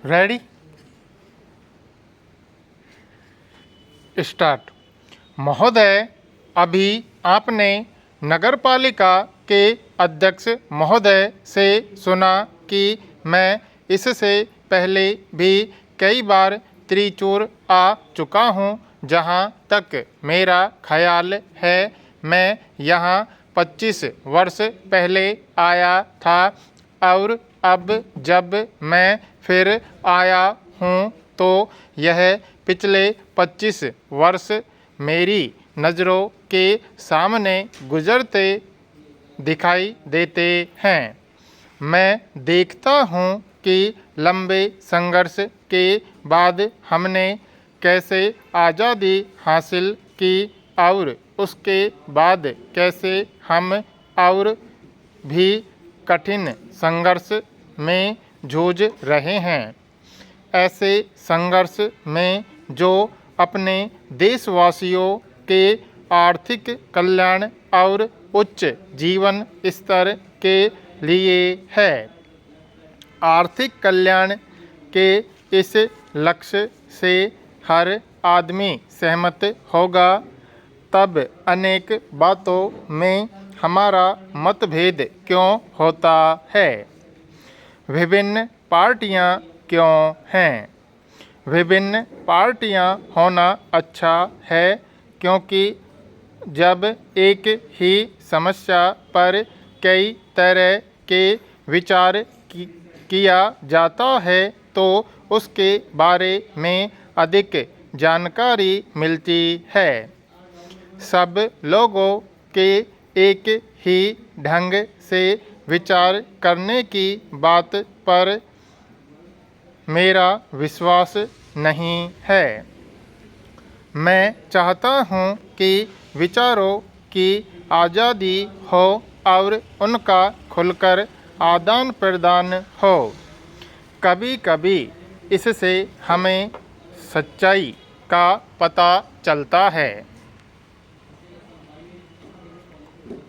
Ready start. महोदय, अभी आपने नगरपालिका के अध्यक्ष महोदय से सुना कि मैं इससे पहले भी कई बार त्रिचूर आ चुका हूँ। जहाँ तक मेरा ख्याल है मैं यहाँ 25 वर्ष पहले आया था और अब जब मैं फिर आया हूँ तो यह पिछले 25 वर्ष मेरी नज़रों के सामने गुजरते दिखाई देते हैं। मैं देखता हूँ कि लंबे संघर्ष के बाद हमने कैसे आज़ादी हासिल की और उसके बाद कैसे हम और भी कठिन संघर्ष में जूझ रहे हैं। ऐसे संघर्ष में जो अपने देशवासियों के आर्थिक कल्याण और उच्च जीवन स्तर के लिए है। आर्थिक कल्याण के इस लक्ष्य से हर आदमी सहमत होगा, तब अनेक बातों में हमारा मतभेद क्यों होता है? विभिन्न पार्टियां क्यों हैं? विभिन्न पार्टियां होना अच्छा है, क्योंकि जब एक ही समस्या पर कई तरह के विचार किया जाता है तो उसके बारे में अधिक जानकारी मिलती है। सब लोगों के एक ही ढंग से विचार करने की बात पर मेरा विश्वास नहीं है। मैं चाहता हूँ कि विचारों की आज़ादी हो और उनका खुलकर आदान प्रदान हो। कभी कभी इससे हमें सच्चाई का पता चलता है,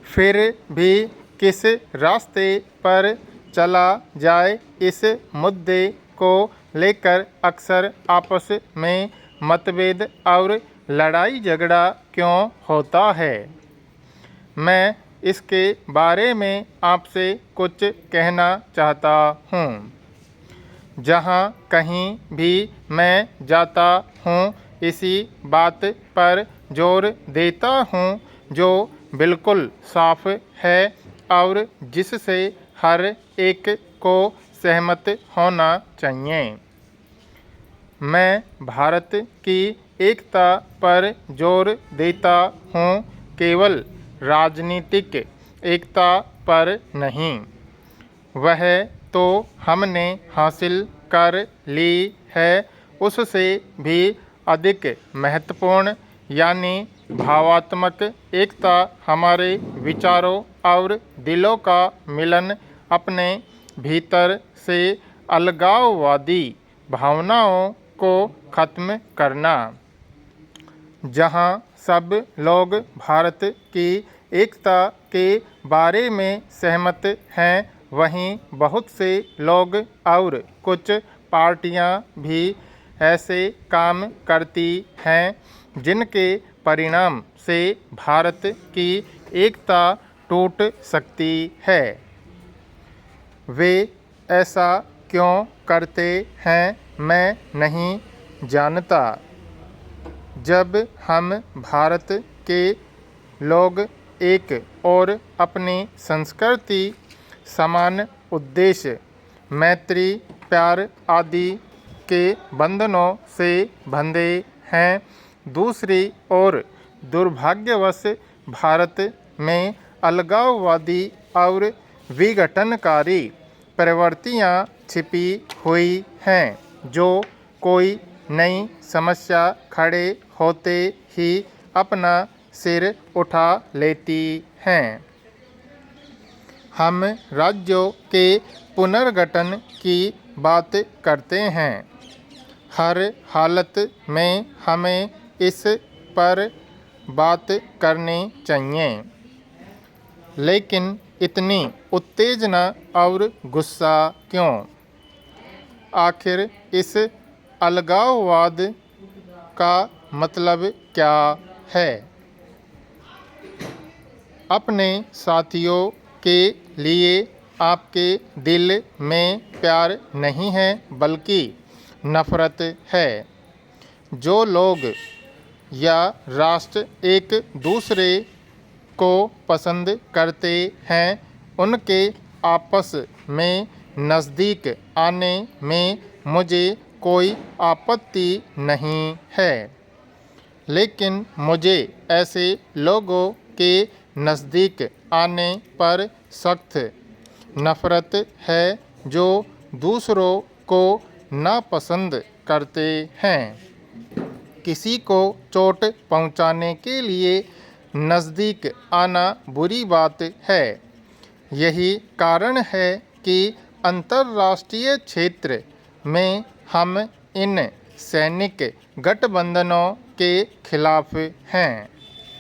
फिर भी किस रास्ते पर चला जाए इस मुद्दे को लेकर अक्सर आपस में मतभेद और लड़ाई झगड़ा क्यों होता है? मैं इसके बारे में आपसे कुछ कहना चाहता हूँ। जहाँ कहीं भी मैं जाता हूँ इसी बात पर जोर देता हूँ जो बिल्कुल साफ है और जिससे हर एक को सहमत होना चाहिए। मैं भारत की एकता पर जोर देता हूँ, केवल राजनीतिक एकता पर नहीं। वह तो हमने हासिल कर ली है, उससे भी अधिक महत्वपूर्ण यानी भावात्मक एकता हमारे विचारों और दिलों का मिलन, अपने भीतर से अलगाववादी भावनाओं को ख़त्म करना। जहाँ सब लोग भारत की एकता के बारे में सहमत हैं, वहीं बहुत से लोग और कुछ पार्टियां भी ऐसे काम करती हैं जिनके परिणाम से भारत की एकता टूट सकती है। वे ऐसा क्यों करते हैं मैं नहीं जानता। जब हम भारत के लोग एक और अपनी संस्कृति, समान उद्देश्य, मैत्री, प्यार आदि के बंधनों से बंधे हैं, दूसरी ओर दुर्भाग्यवश भारत में अलगाववादी और विघटनकारी प्रवृत्तियाँ छिपी हुई हैं जो कोई नई समस्या खड़े होते ही अपना सिर उठा लेती हैं। हम राज्यों के पुनर्गठन की बात करते हैं। हर हालत में हमें इस पर बात करनी चाहिए, लेकिन इतनी उत्तेजना और गुस्सा क्यों? आखिर इस अलगाववाद का मतलब क्या है? अपने साथियों के लिए आपके दिल में प्यार नहीं है बल्कि नफ़रत है। जो लोग या राष्ट्र एक दूसरे को पसंद करते हैं उनके आपस में नज़दीक आने में मुझे कोई आपत्ति नहीं है, लेकिन मुझे ऐसे लोगों के नज़दीक आने पर सख्त नफ़रत है जो दूसरों को नापसंद करते हैं। किसी को चोट पहुंचाने के लिए नज़दीक आना बुरी बात है। यही कारण है कि अंतर्राष्ट्रीय क्षेत्र में हम इन सैनिक गठबंधनों के खिलाफ हैं।